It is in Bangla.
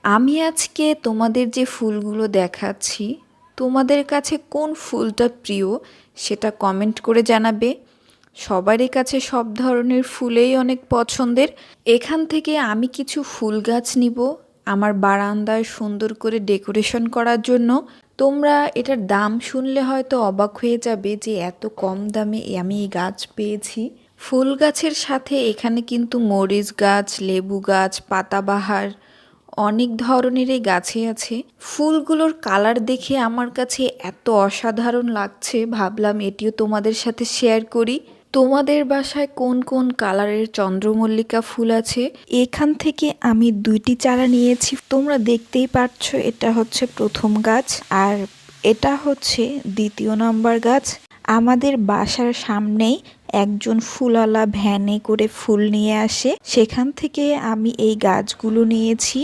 আমি আজকে তোমাদের যে ফুলগুলো দেখাচ্ছি, তোমাদের কাছে কোন ফুলটা প্রিয় সেটা কমেন্ট করে জানাবে। সবারই কাছে সব ধরনের ফুলেই অনেক পছন্দের। এখান থেকে আমি কিছু ফুল গাছ নিব আমার বারান্দায় সুন্দর করে ডেকোরেশন করার জন্য। তোমরা এটার দাম শুনলে হয়তো অবাক হয়ে যাবে যে এত কম দামে আমি এই গাছ পেয়েছি। ফুল গাছের সাথে এখানে কিন্তু মরিচ গাছ, লেবু গাছ, পাতাবাহার অনেক ধরনেরই গাছই আছে। ফুলগুলোর কালার দেখে আমার কাছে এত অসাধারণ লাগছে, ভাবলাম এটিও তোমাদের সাথে শেয়ার করি। তোমাদের বাসায় কোন কোন কালারের চন্দ্রমল্লিকা ফুল আছে? এখান থেকে আমি 2টি চারা নিয়েছি। তোমরা দেখতেই পাচ্ছ, এটা হচ্ছে প্রথম গাছ আর এটা হচ্ছে 2য় নম্বর গাছ। আমাদের বাসার সামনেই একজন ফুলওয়ালা ভ্যানে করে ফুল নিয়ে আসে, সেখান থেকে আমি এই গাছগুলো নিয়েছি।